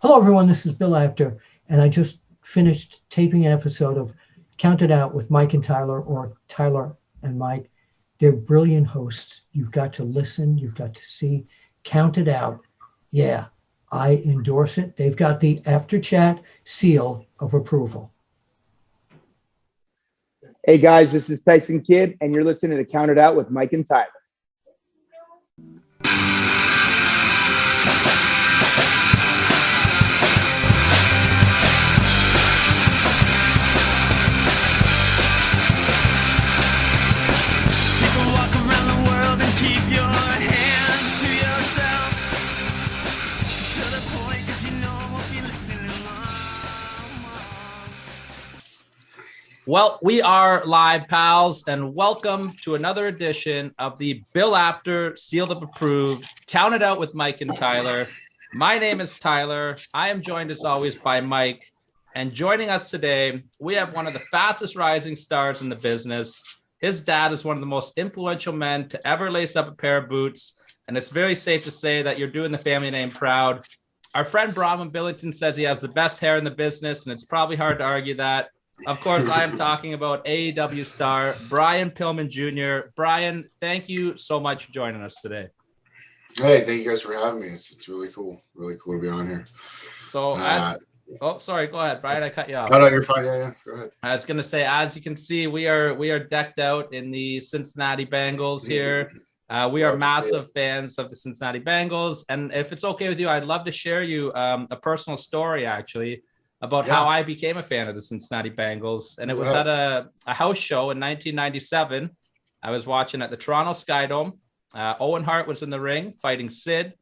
Hello, everyone. This is Bill Apter, and I just finished taping an episode of Count It Out with Mike and Tyler, or Tyler and Mike. They're brilliant hosts. You've got to listen. You've got to see. Count It Out. Yeah, I endorse it. They've got the After Chat seal of approval. Hey guys, this is Tyson Kidd, and you're listening to Count It Out with Mike and Tyler. Well, we are live, pals, and welcome to another edition of the Bill Apter Sealed of Approved Count It Out with Mike and Tyler. My name is Tyler. I am joined as always by Mike, and joining us today, we have one of the fastest rising stars in the business. His dad is one of the most influential men to ever lace up a pair of boots, and it's very safe to say that you're doing the family name proud. Our friend Bronwyn Billington says he has the best hair in the business, and it's probably hard to argue that. Of course, I am talking about AEW star Brian Pillman Jr. Brian, thank you so much for joining us today. Hey, thank you guys for having me. It's really cool. Really cool to be on here. So, sorry, go ahead, Brian. I cut you off. No, you're fine. Yeah, go ahead. I was going to say, as you can see, we are decked out in the Cincinnati Bengals here. We are massive fans of the Cincinnati Bengals, and if it's okay with you, I'd love to share you a personal story, actually, about how I became a fan of the Cincinnati Bengals. And it was at a house show in 1997. I was watching at the Toronto Skydome. Owen Hart was in the ring fighting Sid.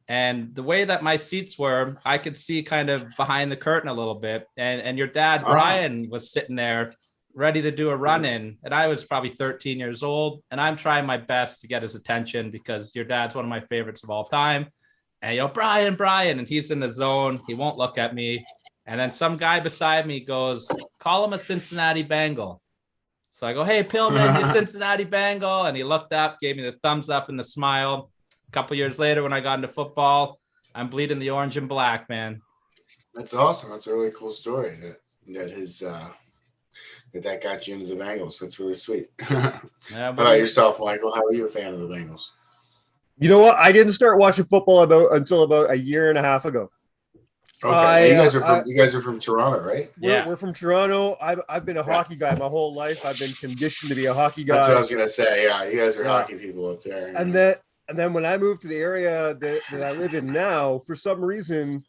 And the way that my seats were, I could see kind of behind the curtain a little bit. And your dad, Brian, was sitting there ready to do a run-in. And I was probably 13 years old. And I'm trying my best to get his attention because your dad's one of my favorites of all time. And, Brian, and he's in the zone. He won't look at me. And then some guy beside me goes, call him a Cincinnati Bengal. So I go, hey, Pillman, you Cincinnati Bengal. And he looked up, gave me the thumbs up and the smile. A couple years later, when I got into football, I'm bleeding the orange and black, man. That's awesome. That's a really cool story that got you into the Bengals. That's really sweet. How about yourself, Michael? How are you a fan of the Bengals? You know what? I didn't start watching football until about a year and a half ago. Okay, you guys are from Toronto, right? We're from Toronto. I've been a hockey guy my whole life. I've been conditioned to be a hockey guy. That's what I was gonna say. Yeah, you guys are hockey people up there. And then when I moved to the area that I live in now, for some reason,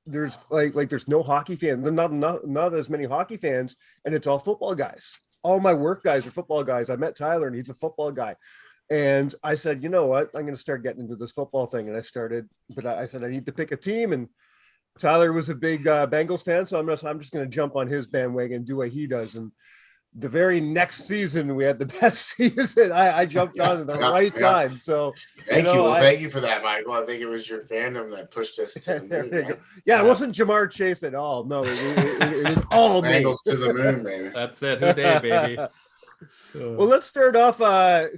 there's there's no hockey fans. There's not as many hockey fans, and it's all football guys. All my work guys are football guys. I met Tyler, and he's a football guy. And I said, you know what? I'm going to start getting into this football thing. And I started, but I said I need to pick a team, and Tyler was a big Bengals fan, so I'm just going to jump on his bandwagon and do what he does. And the very next season, we had the best season. I jumped on at the right time. So thank you. Thank you for that, Michael. I think it was your fandom that pushed us to the moon. Yeah, it wasn't Jamar Chase at all. No, it was all Bengals to the moon, baby. That's it. Who day, baby. Well, let's start off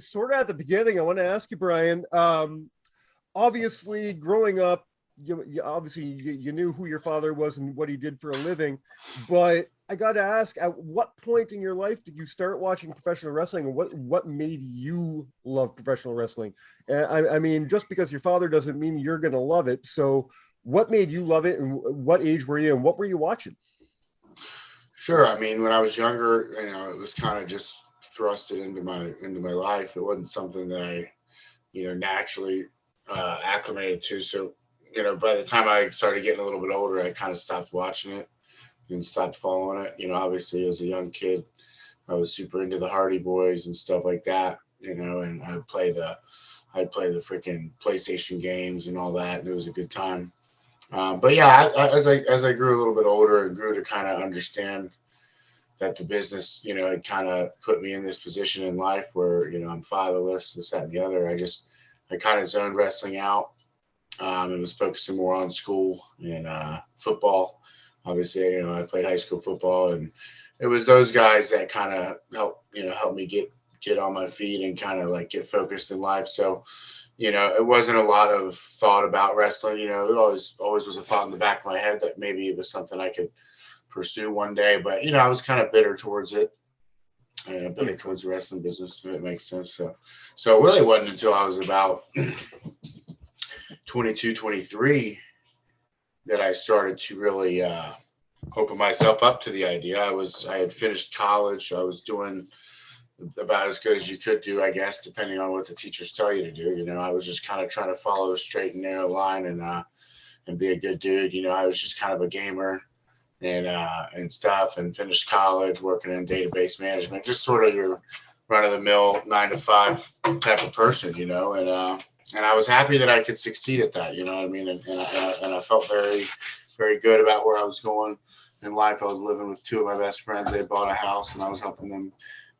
sort of at the beginning. I want to ask you, Brian. Obviously, growing up, you knew who your father was and what he did for a living, but I got to ask, at what point in your life did you start watching professional wrestling, and what made you love professional wrestling? I mean, just because your father doesn't mean you're going to love it. So what made you love it, and what age were you, and what were you watching? Sure. I mean, when I was younger, it was kind of just thrusted into my life. It wasn't something that I, naturally acclimated to. So, by the time I started getting a little bit older, I kind of stopped watching it and stopped following it. Obviously as a young kid, I was super into the Hardy Boys and stuff like that, and I'd play the freaking PlayStation games and all that. And it was a good time. But yeah, as I grew a little bit older and grew to kind of understand that the business, had kind of put me in this position in life where, I'm fatherless, this, that, and the other. I kind of zoned wrestling out. It was focusing more on school and football. Obviously, I played high school football, and it was those guys that kind of helped me get on my feet and kind of like get focused in life. So, it wasn't a lot of thought about wrestling. It always was a thought in the back of my head that maybe it was something I could pursue one day. But I was kind of bitter towards it, and bitter towards the wrestling business. If it makes sense. So it really wasn't until I was about 22, 23 that I started to really open myself up to the idea. I had finished college. I was doing about as good as you could do, I guess, depending on what the teachers tell you to do. I was just kind of trying to follow a straight and narrow line and be a good dude. I was just kind of a gamer and stuff, and finished college working in database management, just sort of your run of the mill 9 to 5 type of person, and I was happy that I could succeed at that, what I mean? And I felt very, very good about where I was going in life. I was living with 2 of my best friends. They bought a house, and I was helping them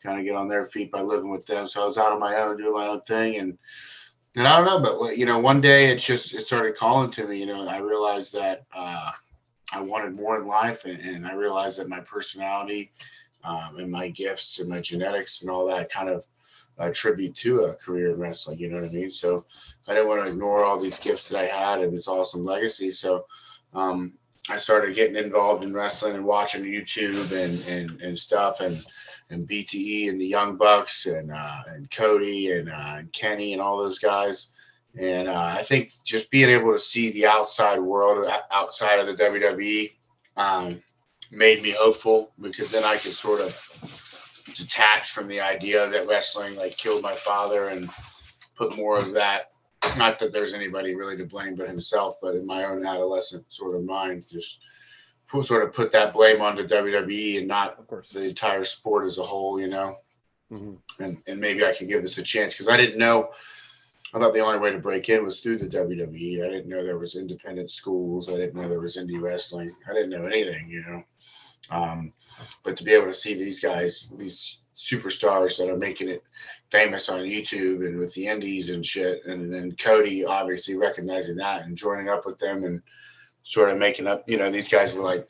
kind of get on their feet by living with them. So I was out on my own, doing my own thing. And I don't know, but one day it started calling to me. I realized that I wanted more in life, and I realized that my personality and my gifts and my genetics and all that kind of attribute to a career in wrestling. You know what I mean? So I didn't want to ignore all these gifts that I had and this awesome legacy. So I started getting involved in wrestling and watching YouTube and stuff, and BTE and the Young Bucks and Cody and Kenny and all those guys. And I think just being able to see the outside world outside of the WWE made me hopeful, because then I could sort of detach from the idea that wrestling killed my father, and put more of that. Not that there's anybody really to blame but himself, but in my own adolescent sort of mind, just sort of put that blame onto WWE and not, of course, the entire sport as a whole, Mm-hmm. And maybe I can give this a chance, because I didn't know. I thought the only way to break in was through the WWE. I didn't know there was independent schools. I didn't know there was indie wrestling. I didn't know anything, But to be able to see these guys, these superstars that are making it famous on YouTube and with the indies and shit, and then Cody obviously recognizing that and joining up with them and sort of making up, these guys were like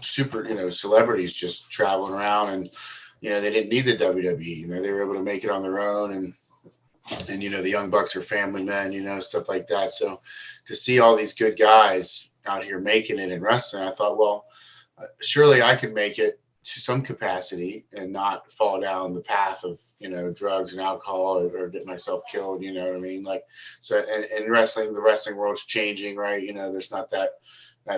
super, celebrities just traveling around, and, they didn't need the WWE, they were able to make it on their own, and the Young Bucks are family men, stuff like that. So to see all these good guys out here making it in wrestling, I thought, well, surely I could make it to some capacity and not fall down the path of, drugs and alcohol or get myself killed. You know what I mean? So in wrestling, the wrestling world's changing, right? There's not that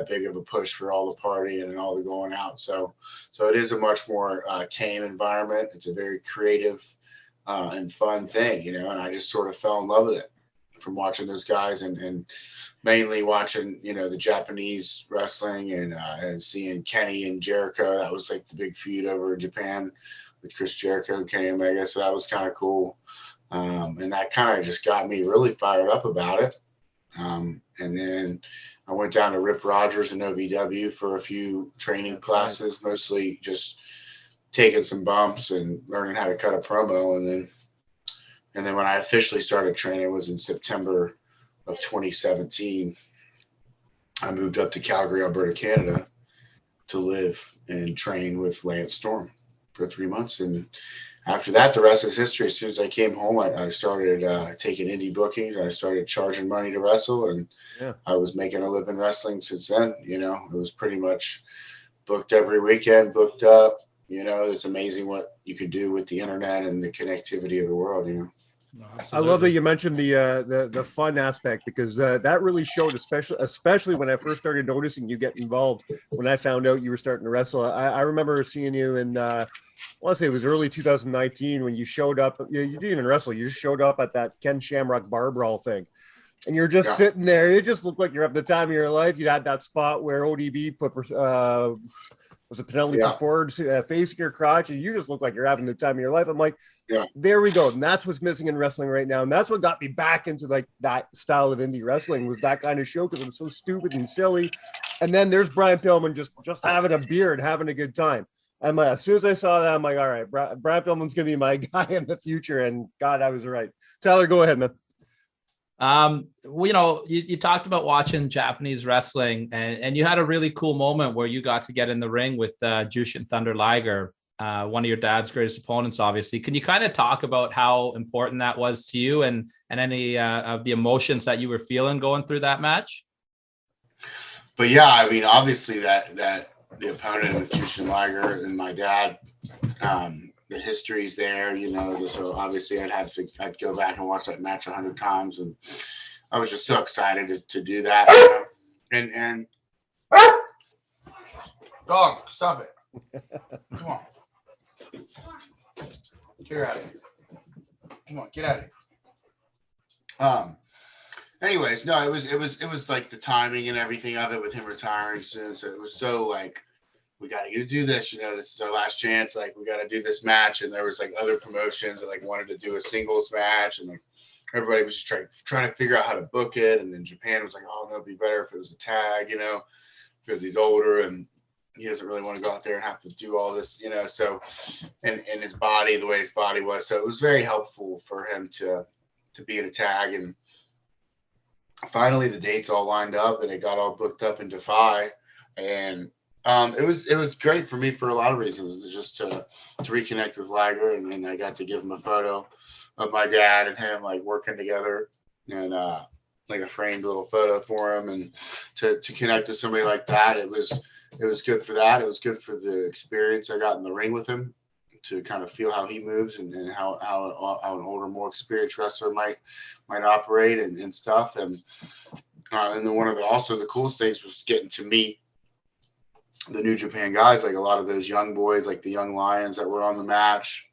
big of a push for all the partying and all the going out. So it is a much more tame environment. It's a very creative and fun thing, and I just sort of fell in love with it from watching those guys and mainly watching, the Japanese wrestling and seeing Kenny and Jericho. That was the big feud over in Japan with Chris Jericho and Kenny Omega. So that was kind of cool. And that kind of just got me really fired up about it. And then I went down to Rip Rogers and OVW for a few training classes, mostly just taking some bumps and learning how to cut a promo. And then when I officially started training was in September of 2017. I moved up to Calgary, Alberta, Canada to live and train with Lance Storm for 3 months. And after that, the rest is history. As soon as I came home, I started taking indie bookings, and I started charging money to wrestle. And I was making a living wrestling since then. It was pretty much booked every weekend, booked up. It's amazing what you can do with the internet and the connectivity of the world. No, I love that you mentioned the fun aspect, because that really showed, especially when I first started noticing you get involved. When I found out you were starting to wrestle, I remember seeing you in, I want to say it was early 2019 when you showed up. You didn't even wrestle; you just showed up at that Ken Shamrock bar brawl thing, and you're just sitting there. It just looked like you're having the time of your life. You had that spot where ODB put was a penalty forward facing your crotch, and you just look like you're having the time of your life. I'm like, there we go. And that's what's missing in wrestling right now. And that's what got me back into that style of indie wrestling, was that kind of show, because it was so stupid and silly. And then there's Brian Pillman just having a beer and having a good time. And as soon as I saw that, I'm like, all right, Brian Pillman's going to be my guy in the future. And God, I was right. Tyler, go ahead, man. You talked about watching Japanese wrestling, and you had a really cool moment where you got to get in the ring with Jushin Thunder Liger. one of your dad's greatest opponents, obviously. Can you kind of talk about how important that was to you and any of the emotions that you were feeling going through that match? But yeah, I mean, obviously that the opponent of Jushin Liger and my dad, the history's there, you know, so obviously I'd go back and watch that match 100 times, and I was just so excited to do that, you know? And dog, stop it. Come on. Get her out of here. Come on, get out of here. Anyways, no, it was like the timing and everything of it with him retiring soon. So it was so like, we got to do this, you know, this is our last chance. Like, we got to do this match. And there was like other promotions that like wanted to do a singles match, and like everybody was just trying to figure out how to book it. And then Japan was like, oh, no, it'd be better if it was a tag, you know, because he's older and he doesn't really want to go out there and have to do all this, you know. So, and his body, the way his body was, so it was very helpful for him to be in a tag. And finally the dates all lined up and it got all booked up in Defy. And it was great for me for a lot of reasons, just to reconnect with Liger, and I got to give him a photo of my dad and him like working together, and like a framed little photo for him, and to connect with somebody like that. It was good for that. It was good for the experience I got in the ring with him, to kind of feel how he moves and how an older, more experienced wrestler might operate and stuff. And then one of the coolest things was getting to meet the New Japan guys, like a lot of those young boys, like the young Lions that were on the match,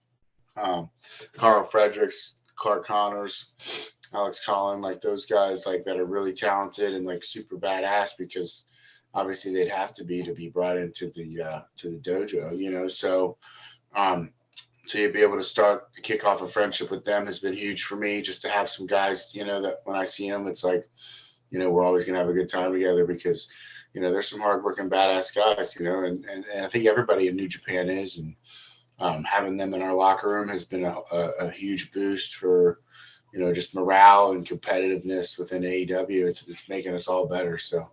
Carl Fredericks, Clark Connors, Alex Collin, like those guys, like that are really talented and like super badass, because obviously they'd have to be brought into the dojo, you know. So so you'd be able to kick off a friendship with them has been huge for me, just to have some guys, you know, that when I see them, it's like, you know, we're always gonna have a good time together, because you know, there's some hardworking, badass guys, you know, and I think everybody in New Japan is, and having them in our locker room has been a huge boost for, you know, just morale and competitiveness within AEW. It's making us all better. So.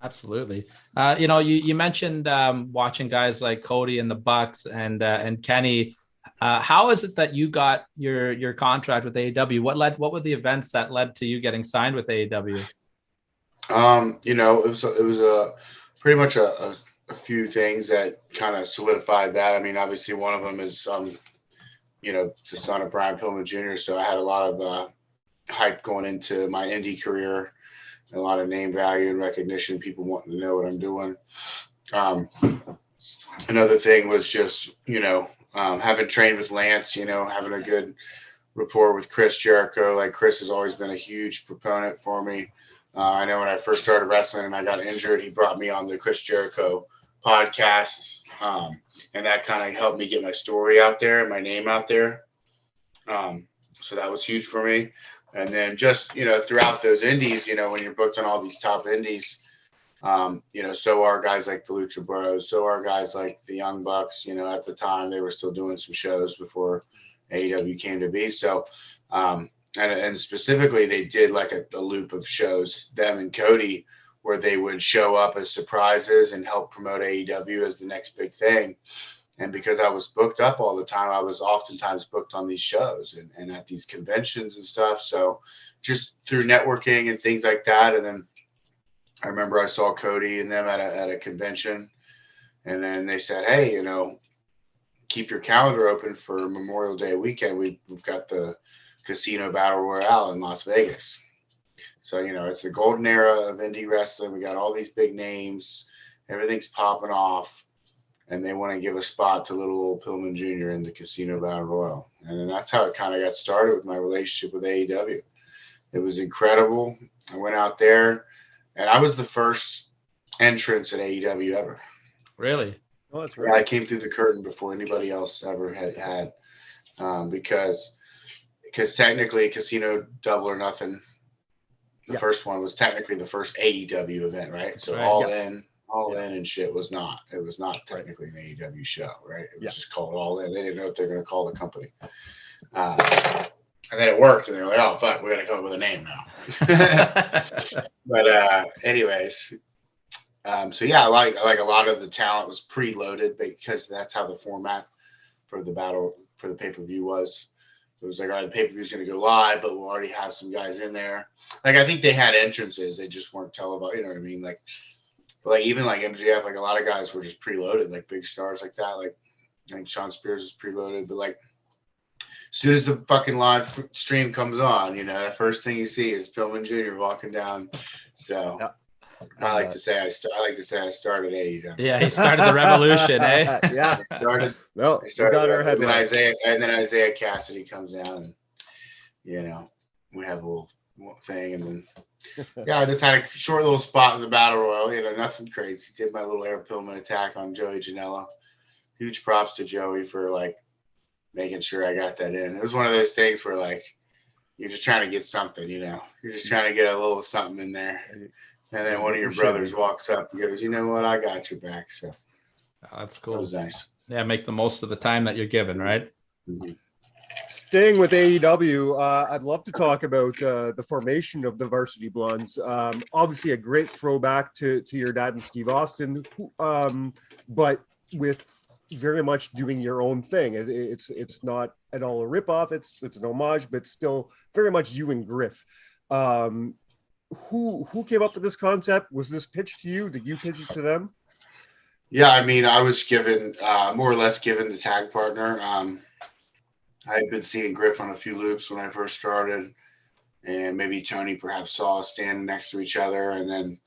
Absolutely. You know, you mentioned watching guys like Cody and the Bucks and Kenny. How is it that you got your contract with AEW? What were the events that led to you getting signed with AEW? You know, it was pretty much a few things that kind of solidified that. I mean, obviously one of them is, you know, the son of Brian Pillman Jr. So I had a lot of hype going into my indie career, and a lot of name value and recognition, people wanting to know what I'm doing. Another thing was just, you know, having trained with Lance, you know, having a good rapport with Chris Jericho. Like, Chris has always been a huge proponent for me. I know when I first started wrestling and I got injured, he brought me on the Chris Jericho podcast. And that kind of helped me get my story out there and my name out there. So that was huge for me. And then just, you know, throughout those indies, you know, when you're booked on all these top indies, you know, so are guys like the Lucha Bros, so are guys like the Young Bucks. You know, at the time they were still doing some shows before AEW came to be. So, and specifically they did like a loop of shows, them and Cody, where they would show up as surprises and help promote AEW as the next big thing. And because I was booked up all the time, I was oftentimes booked on these shows and at these conventions and stuff. So just through networking and things like that. And then I remember I saw Cody and them at a convention, and then they said, hey, you know, keep your calendar open for Memorial Day weekend. We've got the Casino Battle Royale in Las Vegas. So, you know, it's the golden era of indie wrestling. We got all these big names. Everything's popping off. And they want to give a spot to little old Pillman Jr. in the Casino Battle Royal. And then that's how it kind of got started with my relationship with AEW. It was incredible. I went out there, and I was the first entrance at AEW ever. Really? Oh, that's Yeah, right. I came through the curtain before anybody else ever had because technically Casino Double or Nothing, the first one was technically the first AEW event, right? That's so right, All yes. In. All In and shit was not. It was not technically an AEW show, right? It was just called All In. They didn't know what they were going to call the company. And then it worked, and they were like, oh, fuck, we got to come up with a name now. But anyways, So yeah, I like a lot of the talent was preloaded because that's how the format for the battle for the pay-per-view was. It was like, all right, the pay-per-view is going to go live, but we'll already have some guys in there. Like, I think they had entrances. They just weren't televised. You know what I mean? Like even like MJF, like a lot of guys were just preloaded, like big stars like that. Like, I think Sean Spears is preloaded, but like, as soon as the fucking live stream comes on, you know, the first thing you see is Pillman Jr. walking down. So Yeah. I like to say I started AEW. Yeah, he started the revolution, eh? Yeah. I started. No, I we started got our and then headline. Isaiah Cassidy comes down, and you know we have a little thing, and then yeah, I just had a short little spot in the battle royal. You know, nothing crazy. Did my little air Pillman attack on Joey Janela. Huge props to Joey for like making sure I got that in. It was one of those things where like you're just trying to get something, you know, you're just trying to get a little something in there. And then one of your brothers walks up and goes, you know what, I got your back. So That's that cool. was nice. Yeah, make the most of the time that you're given, right? Mm-hmm. Staying with AEW, I'd love to talk about the formation of the Varsity Blondes. Obviously, a great throwback to your dad and Steve Austin, but with very much doing your own thing. It's not at all a ripoff. It's an homage, but still very much you and Griff. Who came up with this concept? Was this pitched to you? Did you pitch it to them? Yeah, I mean, I was given more or less given the tag partner. I had been seeing Griff on a few loops when I first started, and maybe Tony perhaps saw us standing next to each other, and then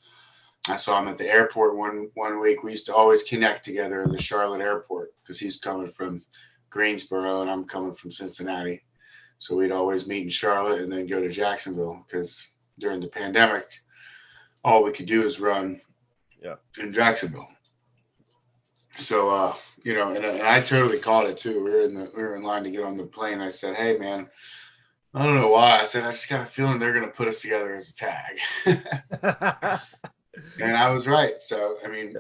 I saw him at the airport one week. We used to always connect together in the Charlotte airport because he's coming from Greensboro and I'm coming from Cincinnati. So we'd always meet in Charlotte and then go to Jacksonville because during the pandemic, all we could do is run in Jacksonville. So, you know, and I totally caught it too. We were in line to get on the plane. I said, hey, man, I don't know why. I said, I just got a feeling they're going to put us together as a tag. And I was right. So, I mean,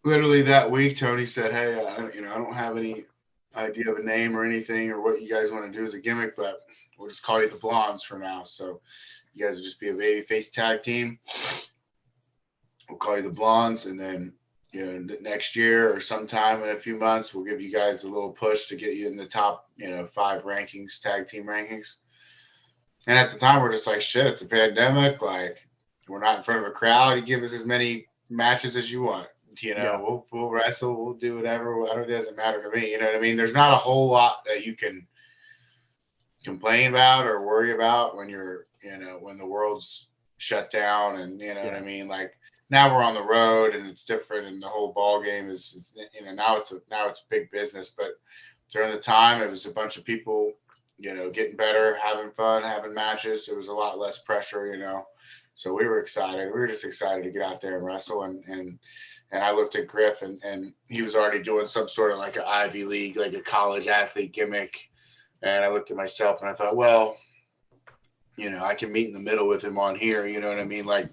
literally that week, Tony said, hey, you know, I don't have any idea of a name or anything or what you guys want to do as a gimmick, but we'll just call you the Blondes for now. So you guys will just be a babyface tag team. We'll call you the Blondes. And then, you know, next year or sometime in a few months, we'll give you guys a little push to get you in the top, you know, 5 rankings, tag team rankings. And at the time, we're just like, shit, it's a pandemic. Like, we're not in front of a crowd. You give us as many matches as you want. You know, we'll wrestle, we'll do whatever. It doesn't matter to me. You know what I mean? There's not a whole lot that you can complain about or worry about when you're, you know, when the world's shut down and, you know what I mean? Like, now we're on the road and it's different and the whole ball game is you know, now it's big business. But during the time, it was a bunch of people, you know, getting better, having fun, having matches. It was a lot less pressure, you know. So we were excited. We were just excited to get out there and wrestle. And I looked at Griff and he was already doing some sort of like an Ivy League, like a college athlete gimmick. And I looked at myself and I thought, well, you know, I can meet in the middle with him on here. You know what I mean? Like,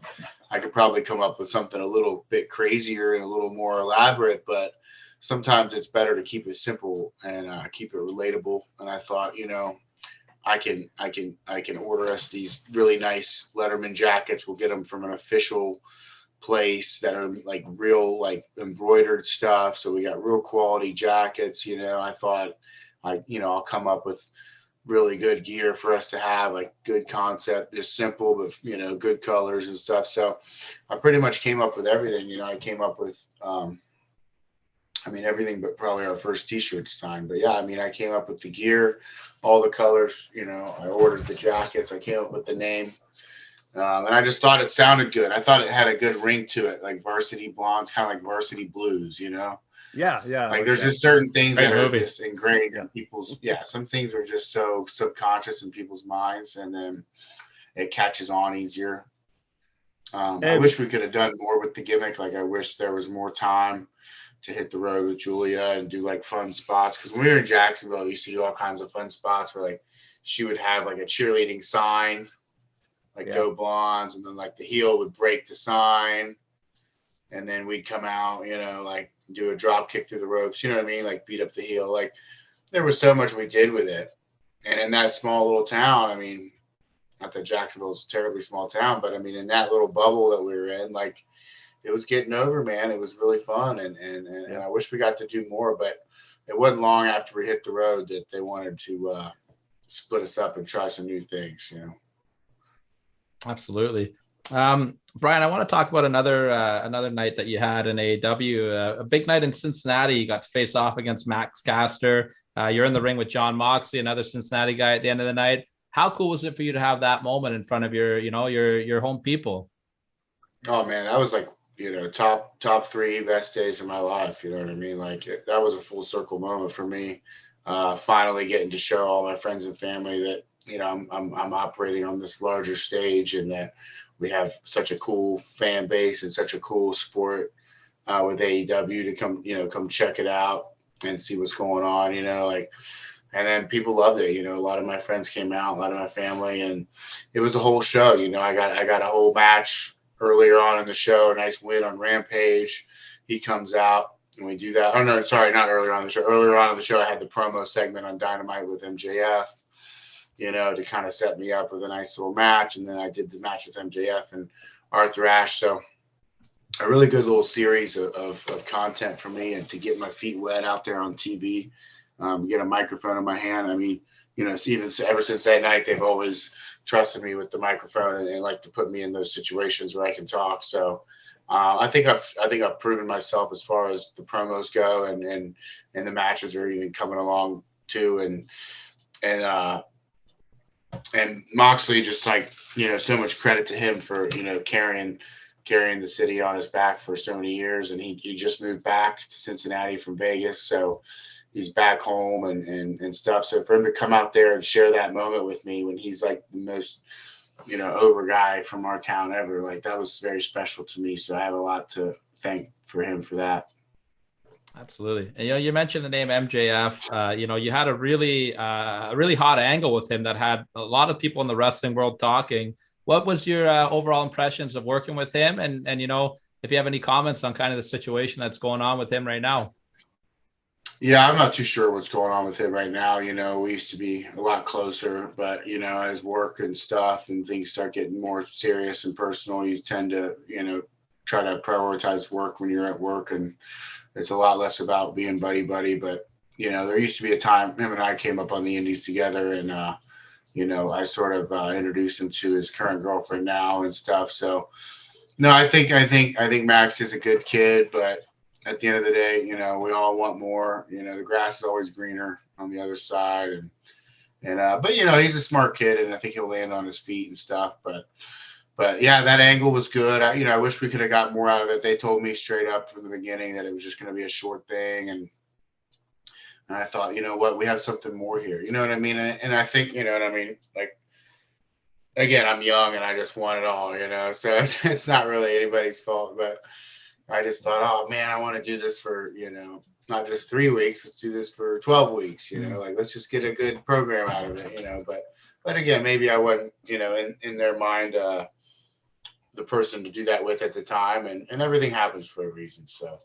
I could probably come up with something a little bit crazier and a little more elaborate, but sometimes it's better to keep it simple and keep it relatable. And I thought, you know, I can order us these really nice Letterman jackets. We'll get them from an official place that are like real, like embroidered stuff. So we got real quality jackets. You know, I thought I'll come up with really good gear for us to have, like good concept, just simple, but, you know, good colors and stuff. So I pretty much came up with everything. You know, I came up with, everything but probably our first t-shirt design. But yeah, I mean, I came up with the gear, all the colors, you know, I ordered the jackets, I came up with the name. And I just thought it sounded good. I thought it had a good ring to it, like Varsity Blondes, kind of like Varsity Blues, you know? Yeah. Like there's just certain things Great that movie. are just ingrained in people's, some things are just so subconscious in people's minds, and then it catches on easier. I wish we could have done more with the gimmick. Like I wish there was more time to hit the road with Julia and do like fun spots. Because when we were in Jacksonville, we used to do all kinds of fun spots where like she would have like a cheerleading sign, like Go Blondes, and then like the heel would break the sign, and then we'd come out, you know, like do a drop kick through the ropes, you know what I mean? Like beat up the heel. Like there was so much we did with it. And in that small little town, I mean, not that Jacksonville's a terribly small town, but I mean, in that little bubble that we were in, like it was getting over, man. It was really fun. And I wish we got to do more, but it wasn't long after we hit the road that they wanted to split us up and try some new things, you know. Absolutely. Brian, I want to talk about another night that you had in AEW, a big night in Cincinnati. You got to face off against Max Caster. You're in the ring with John Moxley, another Cincinnati guy at the end of the night. How cool was it for you to have that moment in front of your home people? Oh man, that was like, you know, top 3 best days of my life. You know what I mean? Like that was a full circle moment for me. Finally getting to show all my friends and family that, you know, I'm operating on this larger stage, and that we have such a cool fan base and such a cool sport with AEW to come check it out and see what's going on, you know, like, and then people loved it. You know, a lot of my friends came out, a lot of my family, and it was a whole show. You know, I got a whole match earlier on in the show, a nice win on Rampage. He comes out and we do that. Oh no, sorry, not earlier on in the show. Earlier on in the show, I had the promo segment on Dynamite with MJF, you know, to kind of set me up with a nice little match. And then I did the match with MJF and Arthur Ashe. So a really good little series of content for me, and to get my feet wet out there on TV, get a microphone in my hand. I mean, you know, even ever since that night, they've always trusted me with the microphone and like to put me in those situations where I can talk. So I think I've proven myself as far as the promos go, and the matches are even coming along too. And Moxley, just like, you know, so much credit to him for, you know, carrying the city on his back for so many years. And he just moved back to Cincinnati from Vegas. So he's back home and stuff. So for him to come out there and share that moment with me when he's like the most, you know, over guy from our town ever, like that was very special to me. So I have a lot to thank for him for that. Absolutely. And, you know, you mentioned the name MJF. You know, you had a really hot angle with him that had a lot of people in the wrestling world talking. What was your overall impressions of working with him? And, you know, if you have any comments on kind of the situation that's going on with him right now. Yeah, I'm not too sure what's going on with him right now. You know, we used to be a lot closer, but, you know, as work and stuff and things start getting more serious and personal, you tend to, you know, try to prioritize work when you're at work, and it's a lot less about being buddy. But, you know, there used to be a time him and I came up on the indies together, and, you know, I sort of introduced him to his current girlfriend now and stuff. So, no, I think Max is a good kid, but at the end of the day, you know, we all want more. You know, the grass is always greener on the other side, but you know, he's a smart kid, and I think he'll land on his feet and stuff. But yeah, that angle was good. I wish we could have got more out of it. They told me straight up from the beginning that it was just going to be a short thing, and I thought, you know what, we have something more here. You know what I mean? And I think, you know what I mean? Like, again, I'm young and I just want it all, you know, so it's not really anybody's fault, but I just thought, oh man, I want to do this for, you know, not just 3 weeks. Let's do this for 12 weeks, you know, like, let's just get a good program out of it, you know, but again, maybe I wasn't, you know, in their mind, the person to do that with at the time, and everything happens for a reason. So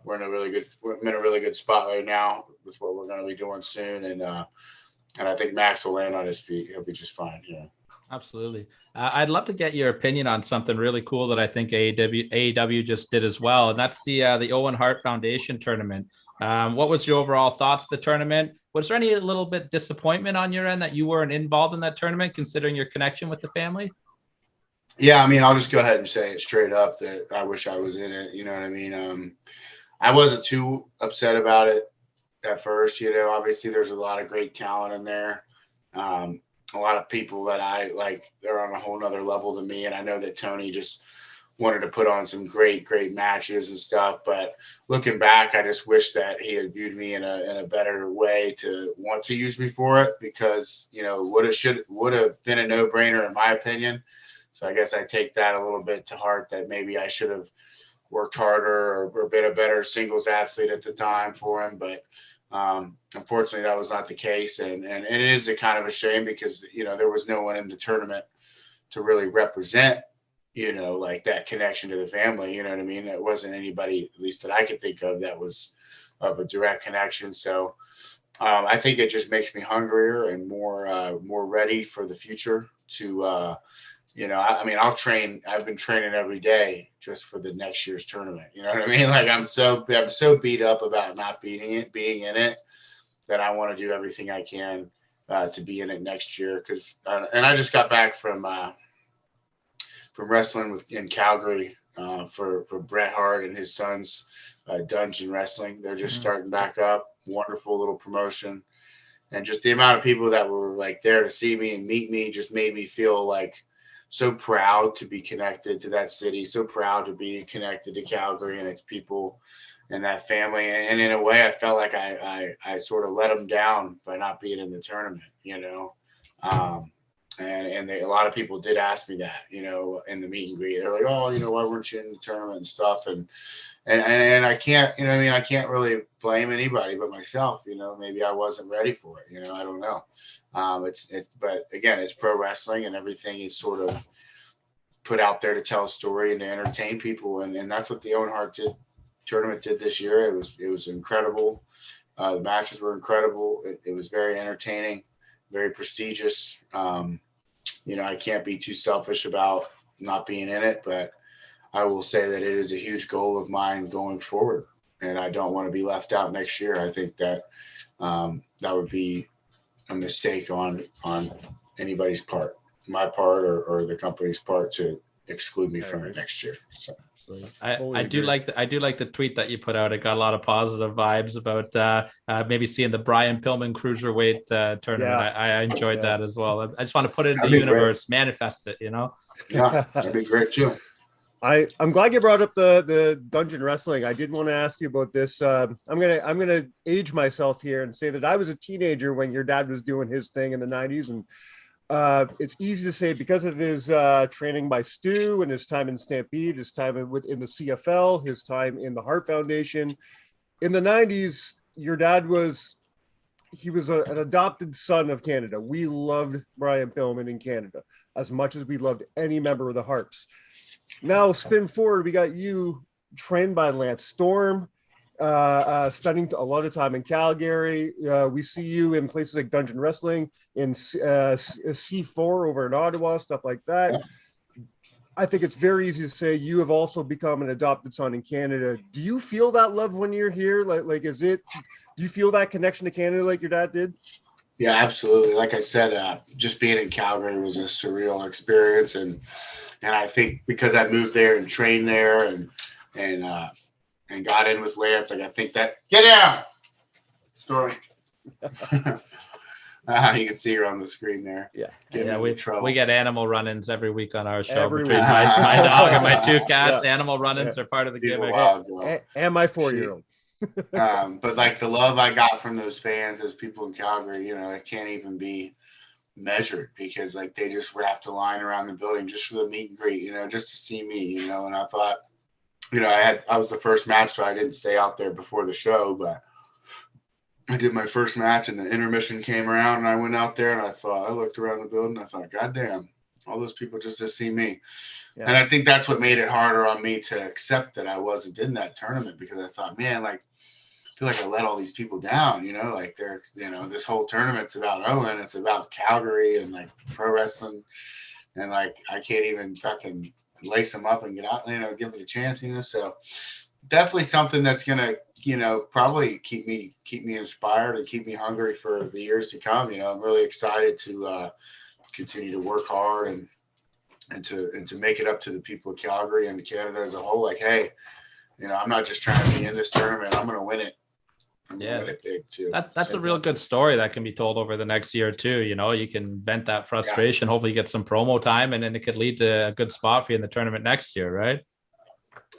we're in a really good spot right now with what we're going to be doing soon. And I think Max will land on his feet. He'll be just fine. Yeah. Absolutely. I'd love to get your opinion on something really cool that I think AEW just did as well. And that's the Owen Hart Foundation tournament. What was your overall thoughts of the tournament? Was there any little bit disappointment on your end that you weren't involved in that tournament, considering your connection with the family? Yeah. I mean, I'll just go ahead and say it straight up that I wish I was in it. You know what I mean? I wasn't too upset about it at first. You know, obviously there's a lot of great talent in there. A lot of people that I like, they're on a whole nother level than me. And I know that Tony just wanted to put on some great matches and stuff. But looking back, I just wish that he had viewed me in a better way to want to use me for it, because, you know, would have been a no-brainer in my opinion. So I guess I take that a little bit to heart, that maybe I should have worked harder or been a better singles athlete at the time for him. But unfortunately that was not the case. And it is a kind of a shame, because, you know, there was no one in the tournament to really represent, you know, like that connection to the family. You know what I mean? There wasn't anybody, at least that I could think of, that was of a direct connection. So I think it just makes me hungrier and more ready for the future to I mean, I've been training every day just for the next year's tournament. You know what I mean? Like I'm so beat up about not being in it, that I want to do everything I can to be in it next year. Cause, and I just got back from wrestling in Calgary for Bret Hart and his sons, Dungeon Wrestling. They're just starting back up. Wonderful little promotion. And just the amount of people that were like there to see me and meet me just made me feel like so proud to be connected to that city, so proud to be connected to Calgary and its people and that family. And in a way, I felt like I sort of let them down by not being in the tournament, And a lot of people did ask me that, in the meet and greet. They're like, "Oh, why weren't you in the tournament and stuff?" And I can't, I can't really blame anybody but myself. Maybe I wasn't ready for it. I don't know. But again, it's pro wrestling, and everything is sort of put out there to tell a story and to entertain people, and that's what the Owen Hart tournament did this year. It was incredible. The matches were incredible. It was very entertaining, very prestigious. I can't be too selfish about not being in it, but I will say that it is a huge goal of mine going forward, and I don't want to be left out next year. I think that that would be a mistake on anybody's part, my part or the company's part, to exclude me from it next year. So. I do like the tweet that you put out. It got a lot of positive vibes about maybe seeing the Brian Pillman cruiserweight tournament. Yeah. I enjoyed that as well. I just want to put it in That'd the be universe, great. Manifest it, Yeah, that'd be great too. I'm glad you brought up the dungeon wrestling. I did want to ask you about this. I'm gonna age myself here and say that I was a teenager when your dad was doing his thing in the 90s, and it's easy to say because of his training by Stu and his time in Stampede, his time in the CFL, his time in the Hart Foundation. In the 90s, your dad was an adopted son of Canada. We loved Brian Pillman in Canada as much as we loved any member of the Harps. Now, spin forward, we got you trained by Lance Storm, spending a lot of time in Calgary. We see you in places like Dungeon Wrestling, in C4 over in Ottawa, stuff like that. Yeah. I think it's very easy to say you have also become an adopted son in Canada. Do you feel that love when you're here? Do you feel that connection to Canada like your dad did? Yeah, absolutely. Like I said, just being in Calgary was a surreal experience, and I think because I moved there and trained there and got in with Lance, I think that get down story. You can see her on the screen there. Yeah. We get animal run-ins every week on our show between my dog and my two cats. Yeah. Animal run-ins are part of the gimmick. And my 4-year-old. But like the love I got from those fans, those people in Calgary, it can't even be measured, because like they just wrapped a line around the building just for the meet and greet, just to see me, and I thought, I was the first match, so I didn't stay out there before the show, but I did my first match and the intermission came around and I went out there and I looked around the building and I thought, God damn, all those people just to see me. Yeah. And I think that's what made it harder on me to accept that I wasn't in that tournament, because I thought, man, like, I feel like I let all these people down, like they're, this whole tournament's about Owen, it's about Calgary and like pro wrestling. And like, I can't even fucking lace them up and get out, give me a chance, so definitely something that's going to, probably keep me inspired and keep me hungry for the years to come. I'm really excited to continue to work hard and to make it up to the people of Calgary and Canada as a whole. Like, hey, I'm not just trying to be in this tournament. I'm going to win it. Yeah, big too. That's a real good story that can be told over the next year or two. You can vent that frustration, hopefully get some promo time, and then it could lead to a good spot for you in the tournament next year, right?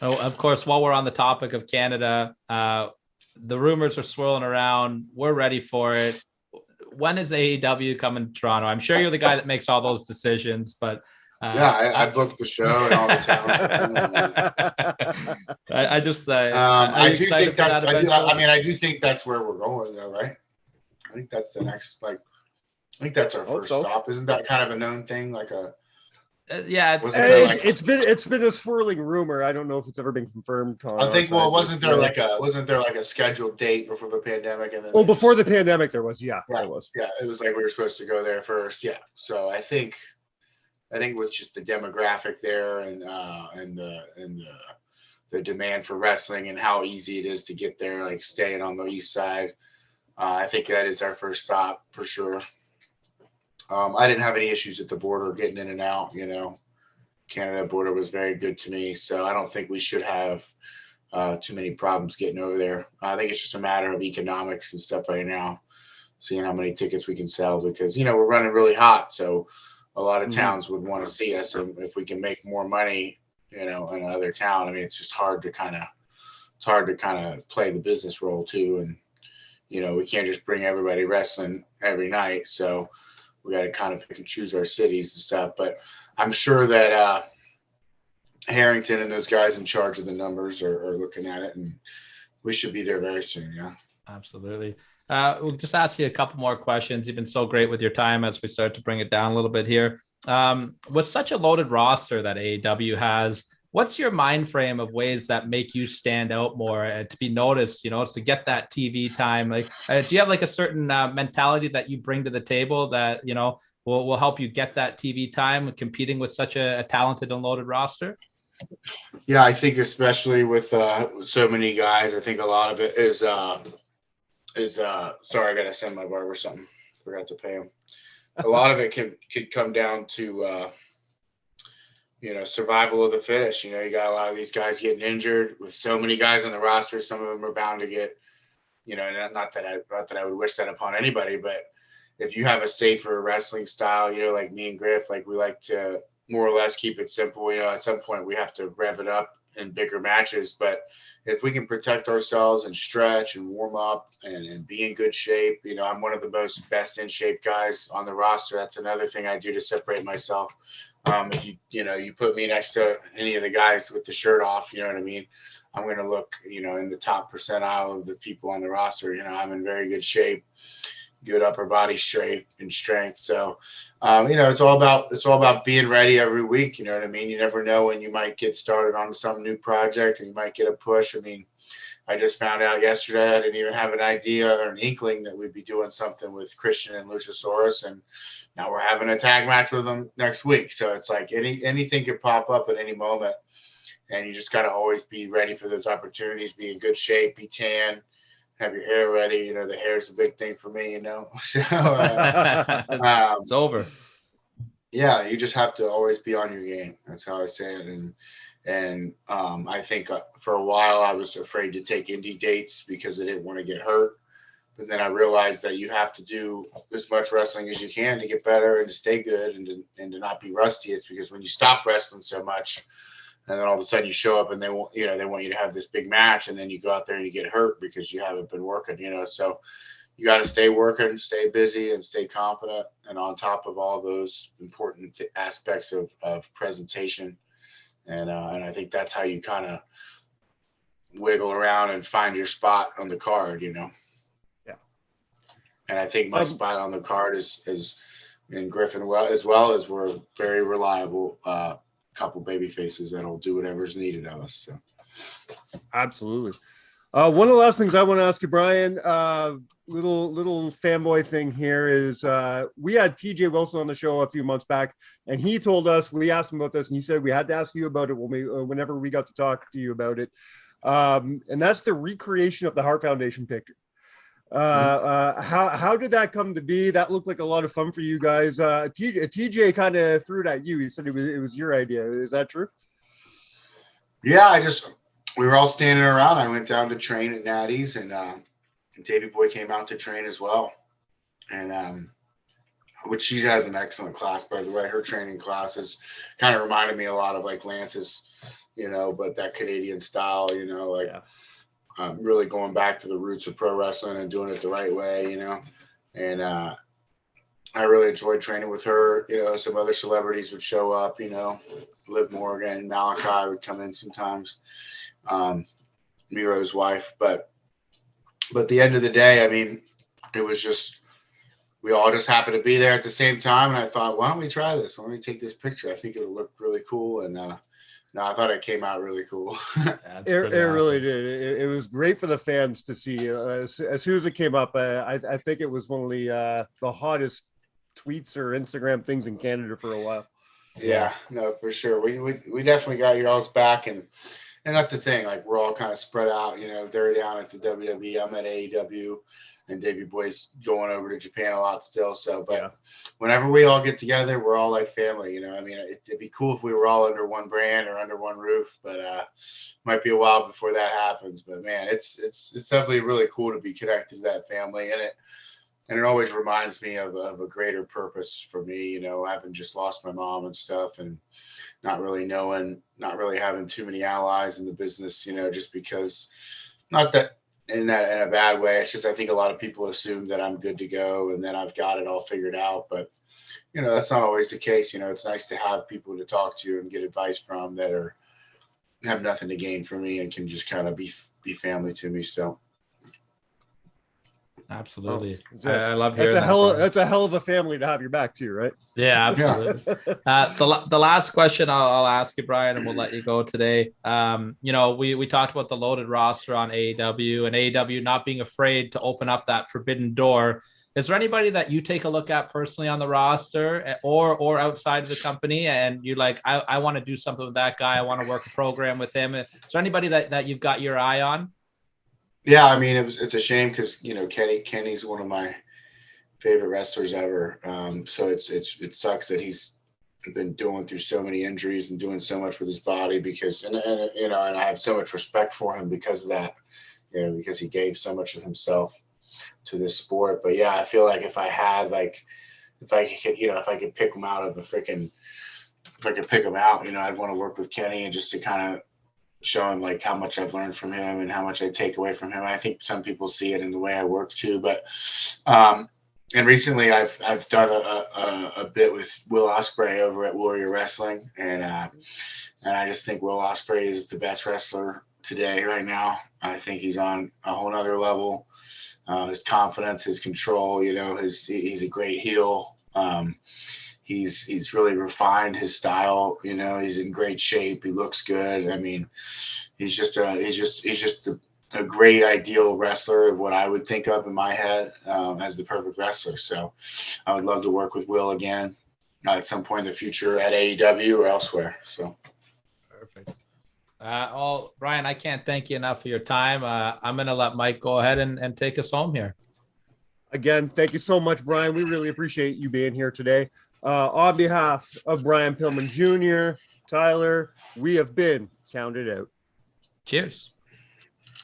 Oh, of course, while we're on the topic of Canada, the rumors are swirling around. We're ready for it. When is AEW coming to Toronto? I'm sure you're the guy that makes all those decisions, but I booked the show and all the talent. I do think that's where we're going, though, right? I think that's the next, I think that's our first stop. Isn't that kind of a known thing? It's been a swirling rumor. I don't know if it's ever been confirmed. I think. Well, wasn't there like a scheduled date before the pandemic? And then before the pandemic, there was. Yeah, right. There was. Yeah, it was like we were supposed to go there first. Yeah, so I think I think with just the demographic there and the demand for wrestling and how easy it is to get there, like staying on the east side, I think that is our first stop for sure. I didn't have any issues at the border getting in and out. Canada border was very good to me, so I don't think we should have too many problems getting over there. I think it's just a matter of economics and stuff right now, seeing how many tickets we can sell, because we're running really hot, so a lot of towns would want to see us, and if we can make more money in another town, I mean, it's just hard to kind of play the business role too. And we can't just bring everybody wrestling every night, so we got to kind of pick and choose our cities and stuff. But I'm sure that Harrington and those guys in charge of the numbers are looking at it, and we should be there very soon. Yeah, absolutely. We'll just ask you a couple more questions. You've been so great with your time as we start to bring it down a little bit here. With such a loaded roster that AEW has, what's your mind frame of ways that make you stand out more and to be noticed, to get that TV time? Like, do you have like a certain mentality that you bring to the table that, will help you get that TV time competing with such a talented and loaded roster? Yeah, I think especially with so many guys, I think a lot of it is sorry, I gotta send my barber something. Forgot to pay him. A lot of it could come down to survival of the fittest. You got a lot of these guys getting injured with so many guys on the roster. Some of them are bound to get, not that I would wish that upon anybody, but if you have a safer wrestling style, like me and Griff, like we like to more or less keep it simple. At some point we have to rev it up in bigger matches, but if we can protect ourselves and stretch and warm up and be in good shape, I'm one of the best in shape guys on the roster. That's another thing I do to separate myself. If you put me next to any of the guys with the shirt off, you know what I mean? I'm going to look, in the top percentile of the people on the roster. I'm in very good shape, good upper body shape and strength. So, it's all about being ready every week. You know what I mean? You never know when you might get started on some new project and you might get a push. I mean, I just found out yesterday, I didn't even have an idea or an inkling that we'd be doing something with Christian and Luchasaurus. And now we're having a tag match with them next week. So it's like anything could pop up at any moment. And you just got to always be ready for those opportunities, be in good shape, be tan, have your hair ready. The hair is a big thing for me, So it's over. Yeah, you just have to always be on your game. That's how I say it. And I think for a while I was afraid to take indie dates because I didn't want to get hurt. But then I realized that you have to do as much wrestling as you can to get better and to stay good and to not be rusty. It's because when you stop wrestling so much, and then all of a sudden you show up and they want you to have this big match, and then you go out there and you get hurt because you haven't been working, So you got to stay working, stay busy, and stay confident. And on top of all those important aspects of presentation. And I think that's how you kind of wiggle around and find your spot on the card, Yeah. And I think my spot on the card is in Griffin as well as we're very reliable couple baby faces that'll do whatever's needed of us. So absolutely. One of the last things I want to ask you, Brian, little fanboy thing here is we had TJ Wilson on the show a few months back, and he told us, we asked him about this, and he said we had to ask you about it whenever we got to talk to you about it. And that's the recreation of the Heart Foundation picture. How did that come to be? That looked like a lot of fun for you guys. TJ kind of threw it at you. He said it was your idea. Is that true? Yeah, we were all standing around. I went down to train at Natty's, and Davey Boy came out to train as well. And which she has an excellent class, by the way. Her training classes kind of reminded me a lot of like Lance's, but that Canadian style, really going back to the roots of pro wrestling and doing it the right way, And I really enjoyed training with her. Some other celebrities would show up, Liv Morgan, Malachi would come in sometimes. Miro's wife, but at the end of the day, I mean, it was just, we all just happened to be there at the same time. And I thought, why don't we try this? Why don't we take this picture? I think it'll look really cool. And, no, I thought it came out really cool. It really did. It was great for the fans to see. As soon as it came up, I think it was one of the hottest tweets or Instagram things in Canada for a while. Yeah, no, for sure. We definitely got y'all's back, and that's the thing. Like, we're all kind of spread out. You know, they're down at the WWE. I'm at AEW, and Davey Boy's going over to Japan a lot still. So, but whenever we all get together, we're all like family. You know, I mean, it'd be cool if we were all under one brand or under one roof, but might be a while before that happens. But man, it's definitely really cool to be connected to that family, and it always reminds me of a greater purpose for me. You know, having just lost my mom and stuff, and not really having too many allies in the business, you know, just because, not that in a bad way. It's just, I think a lot of people assume that I'm good to go and then I've got it all figured out. But, you know, that's not always the case. You know, it's nice to have people to talk to and get advice from that have nothing to gain from me and can just kind of be family to me. So. Absolutely. I love hearing that's a hell of a family to have your back too, right? Yeah, absolutely. The last question I'll ask you, Brian, and we'll let you go today. You know, we talked about the loaded roster on AEW and AEW not being afraid to open up that forbidden door. Is there anybody that you take a look at personally on the roster or outside of the company and you're like, I want to do something with that guy. I want to work a program with him. Is there anybody that you've got your eye on? Yeah, I mean, it's a shame because, you know, Kenny's one of my favorite wrestlers ever. So it sucks that he's been going through so many injuries and doing so much with his body because, and you know, and I have so much respect for him because of that, you know, because he gave so much of himself to this sport. But yeah, I feel like if I could pick him out of you know, I'd want to work with Kenny and just to kind of show him like how much I've learned from him and how much I take away from him. I think some people see it in the way I work too, but and recently I've done a bit with Will Ospreay over at Warrior Wrestling, and I just think Will Ospreay is the best wrestler today right now. I think he's on a whole nother level. His confidence, his control, you know, he's a great heel. He's really refined his style. You know, he's in great shape. He looks good. I mean, he's just a great ideal wrestler of what I would think of in my head as the perfect wrestler. So I would love to work with Will again at some point in the future at AEW or elsewhere. So perfect. Brian, I can't thank you enough for your time. I'm going to let Mike go ahead and take us home here. Again, thank you so much, Brian. We really appreciate you being here today. On behalf of Brian Pillman Jr., Tyler, we have been counted out. Cheers.